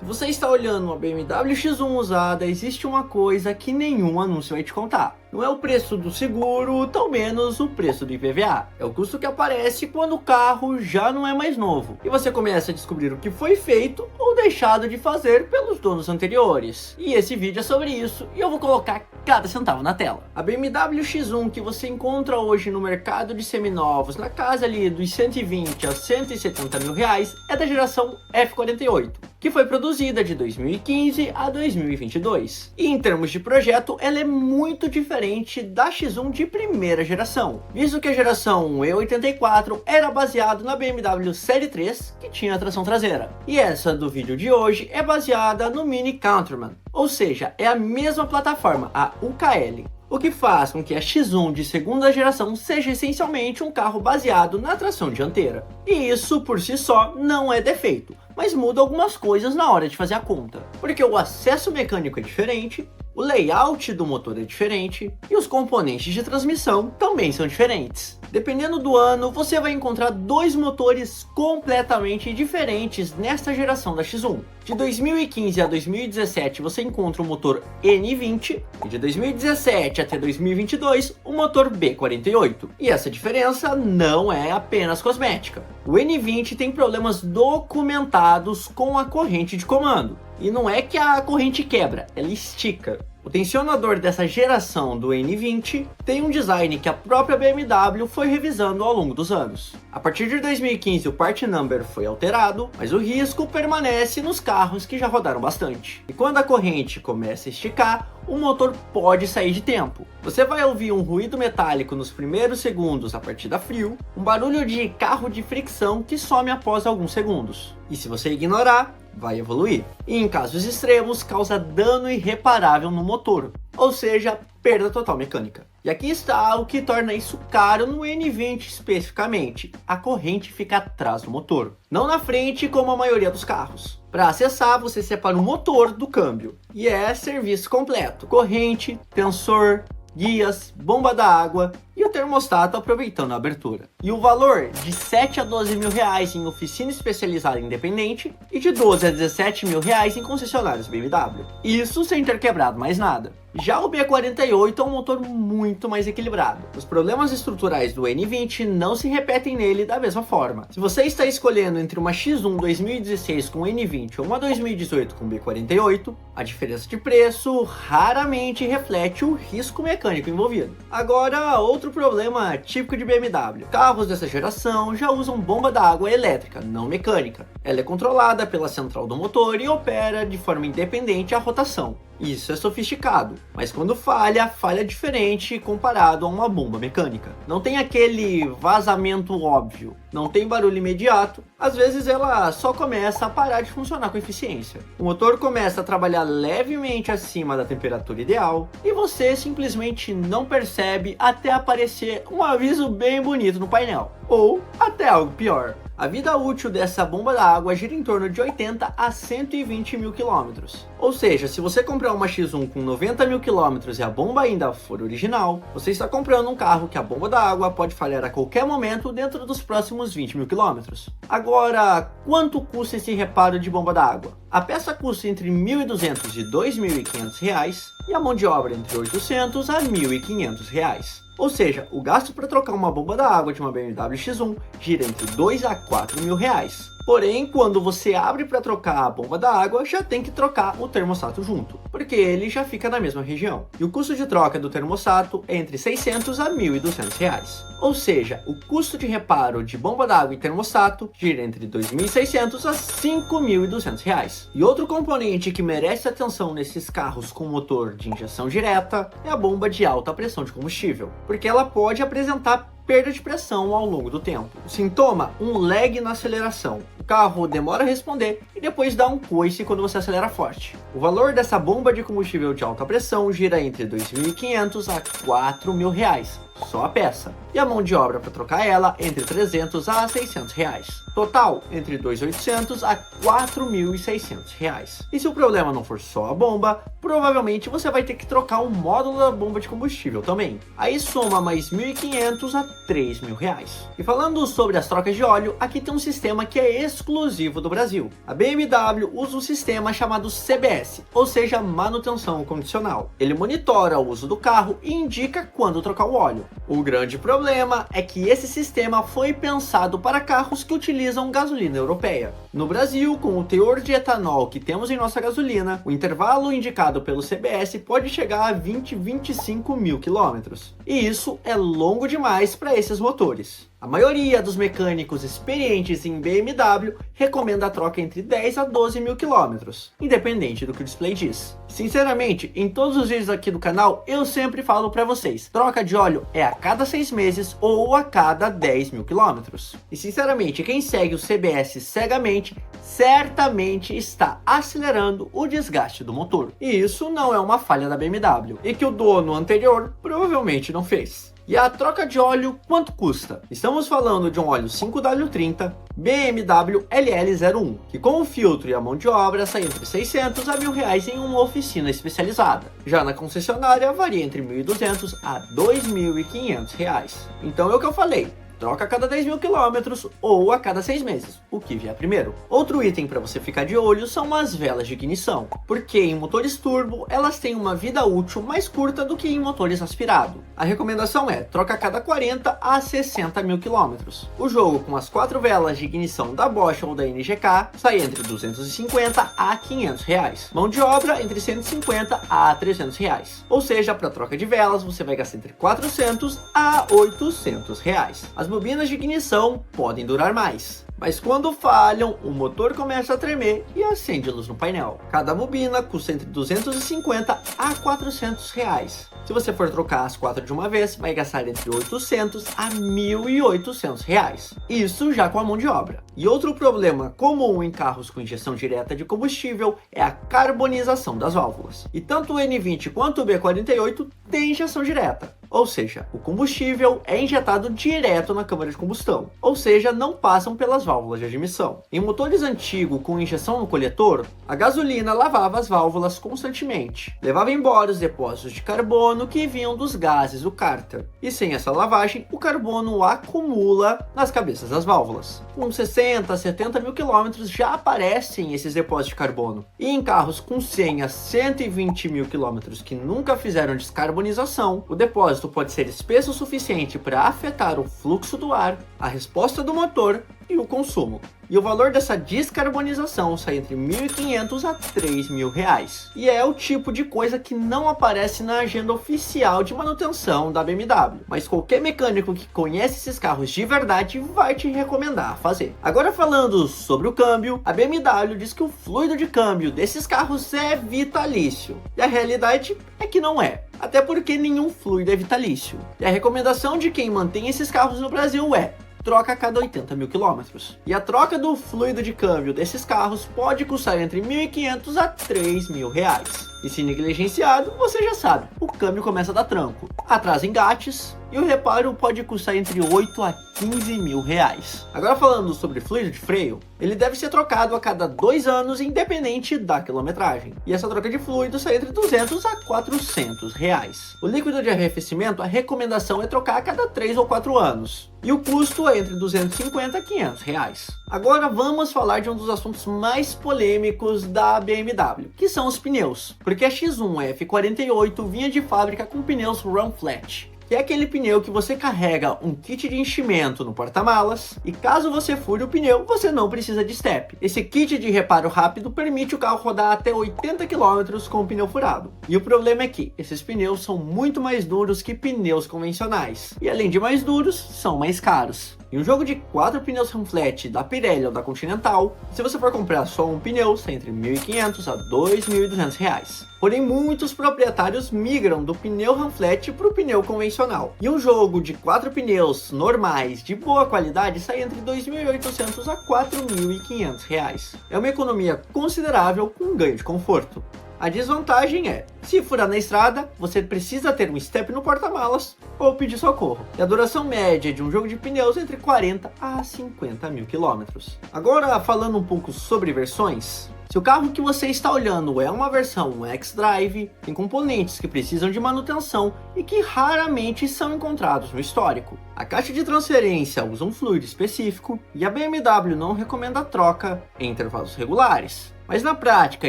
Se você está olhando uma BMW X1 usada, existe uma coisa que nenhum anúncio vai te contar. Não é o preço do seguro, tão menos o preço do IPVA. É o custo que aparece quando o carro já não é mais novo. E você começa a descobrir o que foi feito ou deixado de fazer pelos donos anteriores. E esse vídeo é sobre isso e eu vou colocar cada centavo na tela. A BMW X1 que você encontra hoje no mercado de seminovos na casa ali dos 120 a 170 mil reais é da geração F48, que foi produzida de 2015 a 2022. E em termos de projeto, ela é muito diferente da X1 de primeira geração, visto que a geração E84 era baseada na BMW Série 3, que tinha tração traseira. E essa do vídeo de hoje é baseada no Mini Countryman, ou seja, é a mesma plataforma, a UKL. O que faz com que a X1 de segunda geração seja essencialmente um carro baseado na tração dianteira. E isso por si só não é defeito, mas muda algumas coisas na hora de fazer a conta, porque o acesso mecânico é diferente, o layout do motor é diferente e os componentes de transmissão também são diferentes. Dependendo do ano, você vai encontrar dois motores completamente diferentes nesta geração da X1. De 2015 a 2017 você encontra o motor N20 e de 2017 até 2022 o motor B48. E essa diferença não é apenas cosmética. O N20 tem problemas documentados com a corrente de comando. E não é que a corrente quebra, ela estica. O tensionador dessa geração do N20 tem um design que a própria BMW foi revisando ao longo dos anos. A partir de 2015 o part number foi alterado, mas o risco permanece nos carros que já rodaram bastante. E quando a corrente começa a esticar, o motor pode sair de tempo. Você vai ouvir um ruído metálico nos primeiros segundos a partida frio, um barulho de carro de fricção que some após alguns segundos. E se você ignorar, vai evoluir. E em casos extremos, causa dano irreparável no motor, ou seja, perda total mecânica. E aqui está o que torna isso caro no N20 especificamente. A corrente fica atrás do motor, não na frente como a maioria dos carros. Para acessar, você separa o motor do câmbio. E é serviço completo. Corrente, tensor, guias, bomba da água e o termostato aproveitando a abertura. E o valor de 7 a 12 mil reais em oficina especializada independente e de 12 a 17 mil reais em concessionários BMW. Isso sem ter quebrado mais nada. Já o B48 é um motor muito mais equilibrado. Os problemas estruturais do N20 não se repetem nele da mesma forma. Se você está escolhendo entre uma X1 2016 com N20 ou uma 2018 com B48, a diferença de preço raramente reflete o risco mecânico envolvido. Agora, outro problema típico de BMW. Carros dessa geração já usam bomba d'água elétrica, não mecânica. Ela é controlada pela central do motor e opera de forma independente a rotação. Isso é sofisticado, mas quando falha, falha diferente comparado a uma bomba mecânica. Não tem aquele vazamento óbvio, não tem barulho imediato, às vezes ela só começa a parar de funcionar com eficiência. O motor começa a trabalhar levemente acima da temperatura ideal e você simplesmente não percebe até aparecer um aviso bem bonito no painel, ou até algo pior. A vida útil dessa bomba d'água gira em torno de 80 a 120 mil quilômetros. Ou seja, se você comprar uma X1 com 90 mil quilômetros e a bomba ainda for original, você está comprando um carro que a bomba d'água pode falhar a qualquer momento dentro dos próximos 20 mil quilômetros. Agora, quanto custa esse reparo de bomba d'água? A peça custa entre R$ 1.200 e R$ 2.500 e a mão de obra entre R$ 800 a R$ 1.500. Ou seja, o gasto para trocar uma bomba da água de uma BMW X1 gira entre 2 a 4 mil reais. Porém, quando você abre para trocar a bomba da água, já tem que trocar o termostato junto, porque ele já fica na mesma região. E o custo de troca do termostato é entre 600 a 1.200 reais. Ou seja, o custo de reparo de bomba d'água e termostato gira entre 2.600 a 5.200 reais. E outro componente que merece atenção nesses carros com motor de injeção direta é a bomba de alta pressão de combustível, porque ela pode apresentar perda de pressão ao longo do tempo. O sintoma? Um lag na aceleração. O carro demora a responder e depois dá um coice quando você acelera forte. O valor dessa bomba de combustível de alta pressão gira entre 2.500 a 4 mil reais. só a peça. E a mão de obra para trocar ela entre 300 a 600 reais. Total, entre 2.800 a 4.600 reais. E se o problema não for só a bomba, provavelmente você vai ter que trocar o módulo da bomba de combustível também. Aí soma mais 1.500 a 3.000 reais. E falando sobre as trocas de óleo, aqui tem um sistema que é exclusivo do Brasil. A BMW usa um sistema chamado CBS, ou seja, manutenção condicional. Ele monitora o uso do carro e indica quando trocar o óleo. O grande problema é que esse sistema foi pensado para carros que utilizam gasolina europeia. No Brasil, com o teor de etanol que temos em nossa gasolina, o intervalo indicado pelo CBS pode chegar a 25 mil quilômetros. E isso é longo demais para esses motores. A maioria dos mecânicos experientes em BMW recomenda a troca entre 10 a 12 mil quilômetros, independente do que o display diz. Sinceramente, em todos os vídeos aqui do canal, eu sempre falo para vocês, troca de óleo é a cada 6 meses ou a cada 10 mil quilômetros. E sinceramente, quem segue o CBS cegamente, certamente está acelerando o desgaste do motor. E isso não é uma falha da BMW, e que o dono anterior provavelmente não fez. E a troca de óleo, quanto custa? Estamos falando de um óleo 5W30 BMW LL01, que com o filtro e a mão de obra sai entre 600 a R$1.000 em uma oficina especializada. Já na concessionária varia entre R$1.200 a R$2.500. Então é o que eu falei. Troca a cada 10 mil quilômetros ou a cada 6 meses, o que vier primeiro. Outro item para você ficar de olho são as velas de ignição, porque em motores turbo elas têm uma vida útil mais curta do que em motores aspirado. A recomendação é troca a cada 40 a 60 mil quilômetros. O jogo com as 4 velas de ignição da Bosch ou da NGK sai entre 250 a R$500. Mão de obra entre 150 a R$300. Ou seja, para troca de velas você vai gastar entre 400 a R$800. As bobinas de ignição podem durar mais, mas quando falham, o motor começa a tremer e acende luz no painel. Cada bobina custa entre 250 a R$400. Se você for trocar as 4 de uma vez, vai gastar entre 800 a R$1.800. Isso já com a mão de obra. E outro problema comum em carros com injeção direta de combustível é a carbonização das válvulas. E tanto o N20 quanto o B48 têm injeção direta. Ou seja, o combustível é injetado direto na câmara de combustão, ou seja, não passam pelas válvulas de admissão. Em motores antigos com injeção no coletor, a gasolina lavava as válvulas constantemente, levava embora os depósitos de carbono que vinham dos gases do cárter. E sem essa lavagem, o carbono acumula nas cabeças das válvulas. Com 60 a 70 mil quilômetros já aparecem esses depósitos de carbono. E em carros com 100 a 120 mil quilômetros que nunca fizeram descarbonização, o depósito pode ser espesso o suficiente para afetar o fluxo do ar, a resposta do motor e o consumo. E o valor dessa descarbonização sai entre R$1.500 a R$3.000. E é o tipo de coisa que não aparece na agenda oficial de manutenção da BMW. Mas qualquer mecânico que conhece esses carros de verdade vai te recomendar fazer. Agora falando sobre o câmbio, a BMW diz que o fluido de câmbio desses carros é vitalício. E a realidade é que não é. Até porque nenhum fluido é vitalício. E a recomendação de quem mantém esses carros no Brasil é troca a cada 80 mil quilômetros. E a troca do fluido de câmbio desses carros pode custar entre R$1.500 a R$3.000. E se negligenciado, você já sabe, o câmbio começa a dar tranco, atrasa engates e o reparo pode custar entre 8 a 15 mil reais. Agora falando sobre fluido de freio, ele deve ser trocado a cada 2 anos independente da quilometragem. E essa troca de fluido sai entre 200 a 400 reais. O líquido de arrefecimento, a recomendação é trocar a cada 3 ou 4 anos. E o custo é entre 250 a 500 reais. Agora vamos falar de um dos assuntos mais polêmicos da BMW, que são os pneus. Porque a X1 F48 vinha de fábrica com pneus Run Flat, que é aquele pneu que você carrega um kit de enchimento no porta-malas e caso você fure o pneu, você não precisa de step. Esse kit de reparo rápido permite o carro rodar até 80 km com o pneu furado. E o problema é que esses pneus são muito mais duros que pneus convencionais. E além de mais duros, são mais caros. Em um jogo de 4 pneus Run Flat da Pirelli ou da Continental, se você for comprar só um pneu, sai entre R$1.500 a R$2.200. Porém, muitos proprietários migram do pneu Run Flat para o pneu convencional. E um jogo de 4 pneus normais de boa qualidade sai entre R$2.800 a R$4.500. É uma economia considerável com ganho de conforto. A desvantagem é, se furar na estrada, você precisa ter um step no porta-malas ou pedir socorro. E a duração média de um jogo de pneus é entre 40 a 50 mil quilômetros. Agora, falando um pouco sobre versões, se o carro que você está olhando é uma versão xDrive, tem componentes que precisam de manutenção e que raramente são encontrados no histórico. A caixa de transferência usa um fluido específico e a BMW não recomenda a troca em intervalos regulares. Mas na prática,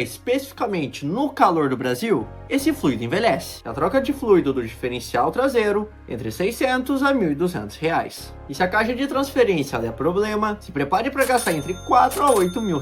especificamente no calor do Brasil, esse fluido envelhece. A troca de fluido do diferencial traseiro entre R$ 600 a R$ 1.200. E se a caixa de transferência der problema, se prepare para gastar entre R$ 4 a R$ 8 mil.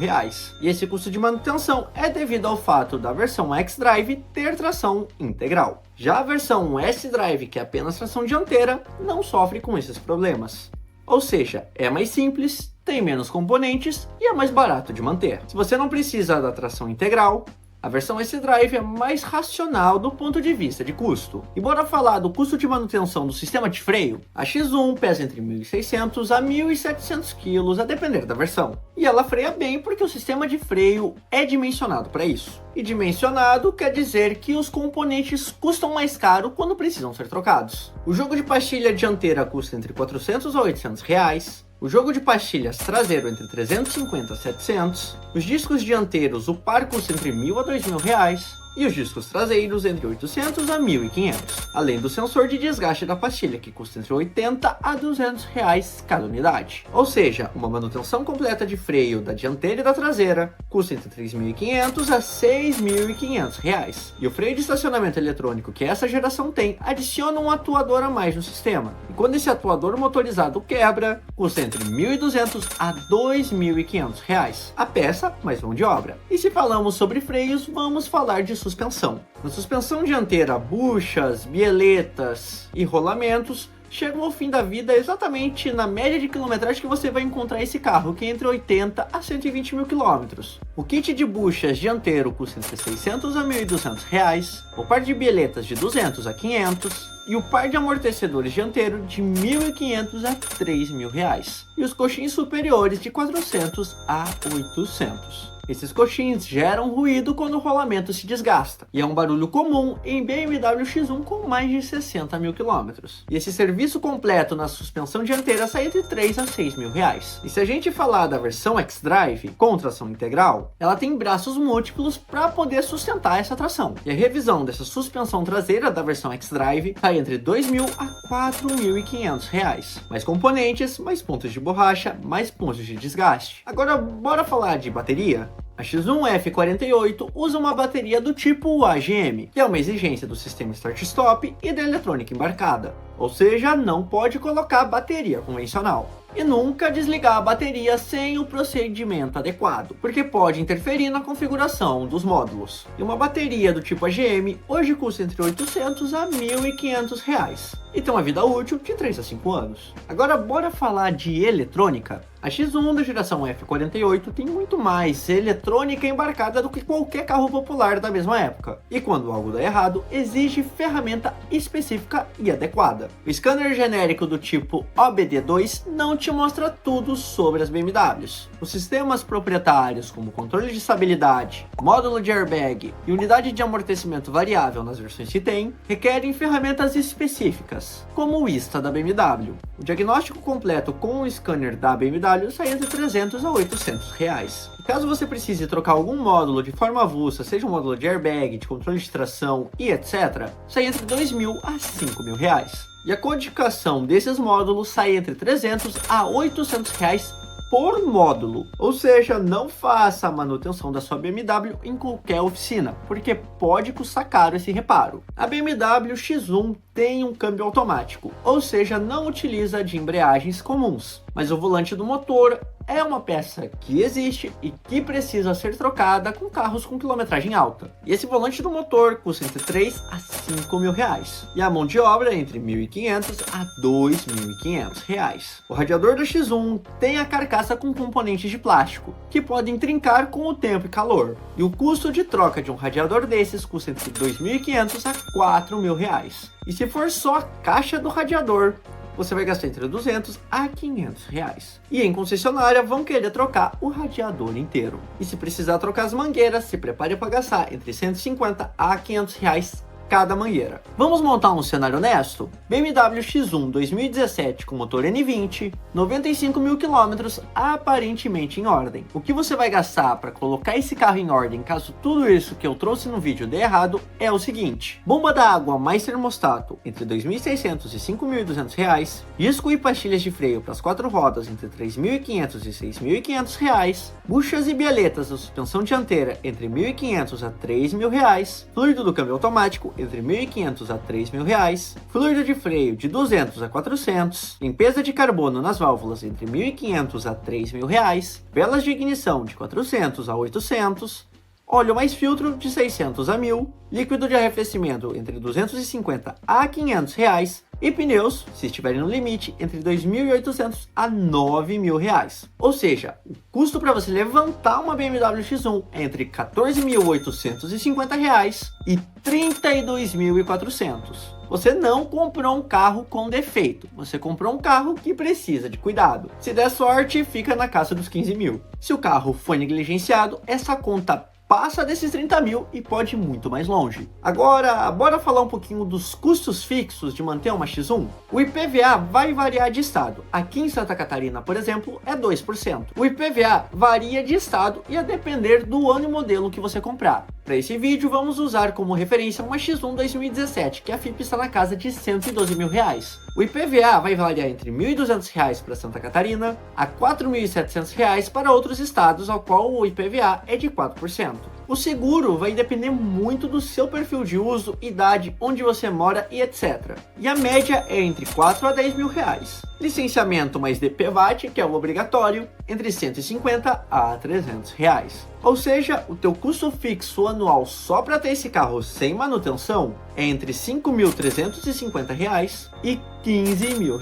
E esse custo de manutenção é devido ao fato da versão xDrive ter tração integral. Já a versão S-Drive, que é apenas tração dianteira, não sofre com esses problemas. Ou seja, é mais simples, tem menos componentes e é mais barato de manter. Se você não precisa da tração integral, a versão S-Drive é mais racional do ponto de vista de custo. E bora falar do custo de manutenção do sistema de freio. A X1 pesa entre 1.600 a 1.700 kg, a depender da versão. E ela freia bem porque o sistema de freio é dimensionado para isso. E dimensionado quer dizer que os componentes custam mais caro quando precisam ser trocados. O jogo de pastilha dianteira custa entre 400 a 800 reais. O jogo de pastilhas traseiro entre 350 a 700, os discos dianteiros o par custa entre 1.000 a 2.000 reais e os discos traseiros entre 800 a 1.500, além do sensor de desgaste da pastilha que custa entre 80 a 200 reais cada unidade. Ou seja, uma manutenção completa de freio da dianteira e da traseira custa entre 3.500 a 6.500 reais. E o freio de estacionamento eletrônico que essa geração tem adiciona um atuador a mais no sistema. E quando esse atuador motorizado quebra, custa entre 1.200 a 2.500 reais. A peça, mais mão de obra. E se falamos sobre freios, vamos falar de suspensão. Na suspensão dianteira, buchas, bieletas e rolamentos chegam ao fim da vida exatamente na média de quilometragem que você vai encontrar esse carro, que é entre 80 a 120 mil quilômetros. O kit de buchas dianteiro custa entre 600 a 1.200 reais, o par de bieletas de 200 a 500 e o par de amortecedores dianteiro de 1.500 a 3.000 reais. E os coxins superiores de 400 a 800. Esses coxins geram ruído quando o rolamento se desgasta, e é um barulho comum em BMW X1 com mais de 60 mil quilômetros. E esse serviço completo na suspensão dianteira sai entre 3 a 6 mil reais. E se a gente falar da versão xDrive com tração integral, ela tem braços múltiplos para poder sustentar essa tração. E a revisão dessa suspensão traseira da versão xDrive sai entre 2.000 a 4.500 reais. Mais componentes, mais pontos de borracha, mais pontos de desgaste. Agora bora falar de bateria? A X1 F48 usa uma bateria do tipo AGM, que é uma exigência do sistema Start-Stop e da eletrônica embarcada, ou seja, não pode colocar bateria convencional. E nunca desligar a bateria sem o procedimento adequado, porque pode interferir na configuração dos módulos. E uma bateria do tipo AGM hoje custa entre 800 a 1.500 reais e tem uma vida útil de 3 a 5 anos. Agora bora falar de eletrônica. A X1 da geração F48 tem muito mais eletrônica embarcada do que qualquer carro popular da mesma época. E quando algo dá errado, exige ferramenta específica e adequada. O scanner genérico do tipo OBD2 não te mostra tudo sobre as BMWs. Os sistemas proprietários, como controle de estabilidade, módulo de airbag e unidade de amortecimento variável nas versões que tem, requerem ferramentas específicas, como o ISTA da BMW. O diagnóstico completo com o scanner da BMW sai entre 300 a 800 reais. E caso você precise trocar algum módulo de forma avulsa, seja um módulo de airbag, de controle de tração e etc., sai entre 2.000 a 5.000 reais. E a codificação desses módulos sai entre 300 a 800 reais por módulo. Ou seja, não faça a manutenção da sua BMW em qualquer oficina, porque pode custar caro esse reparo. A BMW X1 tem um câmbio automático, ou seja, não utiliza de embreagens comuns, mas o volante do motor é uma peça que existe e que precisa ser trocada com carros com quilometragem alta. E esse volante do motor custa entre 3 a 5 mil reais. E a mão de obra é entre 1.500 a 2.500 reais. O radiador da X1 tem a carcaça com componentes de plástico, que podem trincar com o tempo e calor. E o custo de troca de um radiador desses custa entre 2.500 a 4.000 reais. E se for só a caixa do radiador, você vai gastar entre 200 a 500 reais. E em concessionária vão querer trocar o radiador inteiro. E se precisar trocar as mangueiras, se prepare para gastar entre 150 a 500 reais cada mangueira. Vamos montar um cenário honesto? BMW X1 2017 com motor N20, 95 mil quilômetros, aparentemente em ordem. O que você vai gastar para colocar esse carro em ordem, caso tudo isso que eu trouxe no vídeo dê errado, é o seguinte: bomba da água mais termostato entre 2.600 e 5.200 reais, disco e pastilhas de freio para as 4 rodas entre 3.500 e 6.500 reais, buchas e bieletas da suspensão dianteira entre 1.500 a 3.000 reais, fluido do câmbio automático entre 1.500 a 3.000 reais, fluido de freio de 200 a 400, limpeza de carbono nas válvulas entre 1.500 a 3.000 reais, velas de ignição de 400 a 800, óleo mais filtro de 600 a 1.000, líquido de arrefecimento entre 250 a 500 reais e pneus, se estiverem no limite, entre 2.800 a 9.000 reais. Ou seja, o custo para você levantar uma BMW X1 é entre 14.850 reais e 32.400. Você não comprou um carro com defeito, você comprou um carro que precisa de cuidado. Se der sorte, fica na casa dos 15 mil. Se o carro foi negligenciado, essa conta passa desses 30 mil e pode ir muito mais longe. Agora, bora falar um pouquinho dos custos fixos de manter uma X1? O IPVA vai variar de estado. Aqui em Santa Catarina, por exemplo, é 2%. O IPVA varia de estado e a depender do ano e modelo que você comprar. Para esse vídeo, vamos usar como referência uma X1 2017, que a FIP está na casa de 112 mil reais. O IPVA vai variar entre R$ 1.200 para Santa Catarina a R$ 4.700 para outros estados, ao qual o IPVA é de 4%. O seguro vai depender muito do seu perfil de uso, idade, onde você mora e etc. E a média é entre 4 a 10 mil reais. Licenciamento mais DPVAT, que é o obrigatório, entre 150 a 300 reais. Ou seja, o teu custo fixo anual só para ter esse carro sem manutenção é entre R$ 5.350 e R$ 15 mil.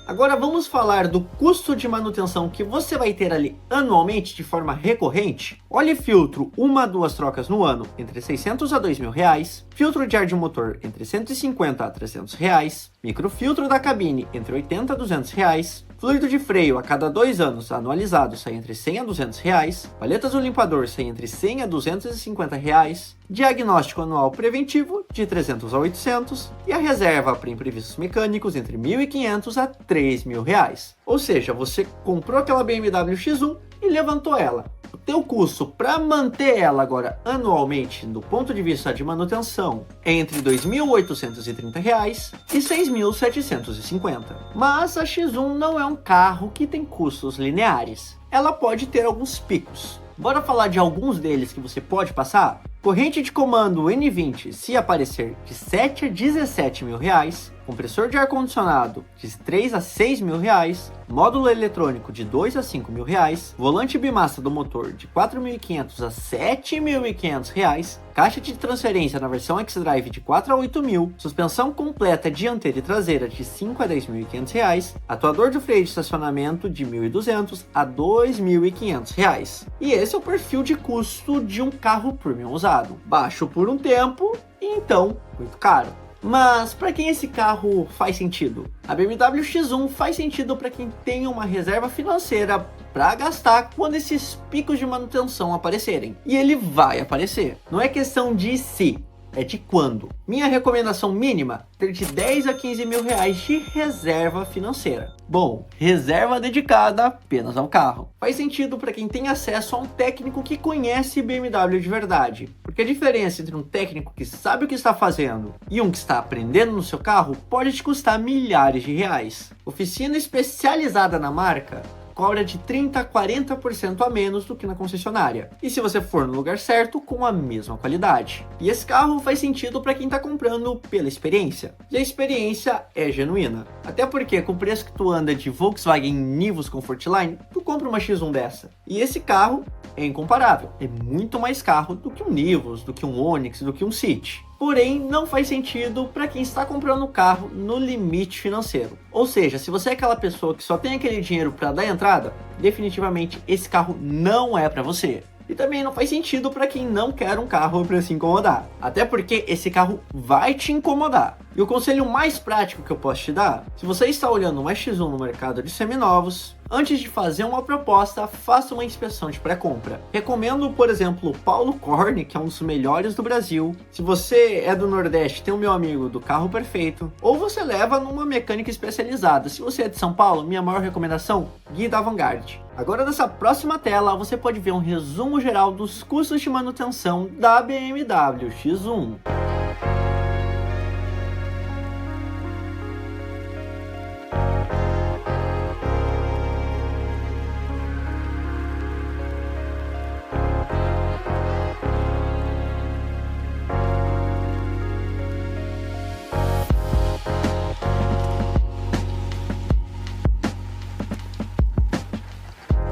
Agora vamos falar do custo de manutenção que você vai ter ali anualmente de forma recorrente. Óleo e filtro, 1 a 2 trocas no ano, entre 600 a 2 mil reais. Filtro de ar de motor, entre 150 a 300 reais. Microfiltro da cabine, entre 80 a 200 reais. Fluido de freio a cada 2 anos anualizado sai entre 100 a 200 reais. Palhetas do limpador sai entre 100 a 250 reais. Diagnóstico anual preventivo de 300 a 800 e a reserva para imprevistos mecânicos entre 1.500 a 3.000 reais. Ou seja, você comprou aquela BMW X1 e levantou ela. O teu custo para manter ela agora anualmente, do ponto de vista de manutenção, é entre R$ 2.830 e R$ 6.750. Mas a X1 não é um carro que tem custos lineares. Ela pode ter alguns picos. Bora falar de alguns deles que você pode passar? Corrente de comando N20, se aparecer, de 7 a 17 mil reais. Compressor de ar-condicionado de 3 a 6 mil reais, módulo eletrônico de 2 a 5 mil reais, volante bimassa do motor de 4.500 a 7.500 reais, caixa de transferência na versão X-Drive de 4 a 8 mil, suspensão completa dianteira e traseira de 5 a 10.500 reais, atuador de freio de estacionamento de 1.200 a 2.500 reais. E esse é o perfil de custo de um carro premium usado. Baixo por um tempo e então muito caro. Mas para quem esse carro faz sentido? A BMW X1 faz sentido para quem tem uma reserva financeira para gastar quando esses picos de manutenção aparecerem. E ele vai aparecer. Não é questão de se, é de quando. Minha recomendação mínima, ter de 10 a 15 mil reais de reserva financeira. Bom, reserva dedicada apenas ao carro. Faz sentido para quem tem acesso a um técnico que conhece BMW de verdade. Porque a diferença entre um técnico que sabe o que está fazendo e um que está aprendendo no seu carro pode te custar milhares de reais. Oficina especializada na marca cobra de 30% a 40% a menos do que na concessionária. E se você for no lugar certo, com a mesma qualidade. E esse carro faz sentido para quem está comprando pela experiência. E a experiência é genuína. Até porque com o preço que tu anda de Volkswagen Nivus Comfortline, tu compra uma X1 dessa. E esse carro é incomparável. É muito mais carro do que um Nivus, do que um Onix, do que um City. Porém, não faz sentido para quem está comprando o carro no limite financeiro. Ou seja, se você é aquela pessoa que só tem aquele dinheiro para dar entrada, definitivamente esse carro não é para você. E também não faz sentido para quem não quer um carro para se incomodar. Até porque esse carro vai te incomodar. E o conselho mais prático que eu posso te dar, se você está olhando um X1 no mercado de seminovos, antes de fazer uma proposta, faça uma inspeção de pré-compra. Recomendo, por exemplo, o Paulo Corne, que é um dos melhores do Brasil. Se você é do Nordeste, tem o meu amigo do Carro Perfeito. Ou você leva numa mecânica especializada. Se você é de São Paulo, minha maior recomendação, Gui da Vanguard. Agora nessa próxima tela, você pode ver um resumo geral dos custos de manutenção da BMW X1.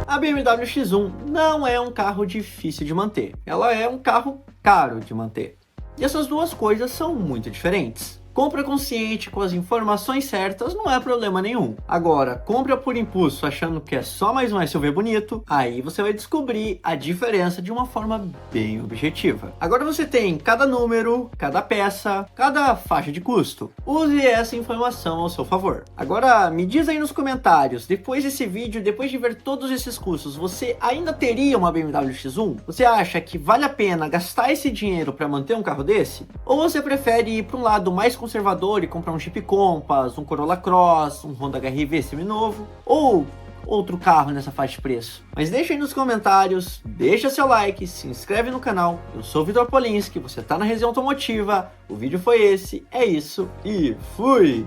A BMW X1 não é um carro difícil de manter, ela é um carro caro de manter. E essas duas coisas são muito diferentes. Compra consciente com as informações certas não é problema nenhum. Agora, compra por impulso achando que é só mais um SUV bonito, aí você vai descobrir a diferença de uma forma bem objetiva. Agora você tem cada número, cada peça, cada faixa de custo. Use essa informação ao seu favor. Agora, me diz aí nos comentários, depois desse vídeo, depois de ver todos esses custos, você ainda teria uma BMW X1? Você acha que vale a pena gastar esse dinheiro para manter um carro desse? Ou você prefere ir para um lado mais conservador e comprar um Jeep Compass, um Corolla Cross, um Honda HR-V seminovo, ou outro carro nessa faixa de preço? Mas deixa aí nos comentários, deixa seu like, se inscreve no canal. Eu sou o Vitor Polinski, você tá na Resenha Automotiva, o vídeo foi esse, é isso e fui!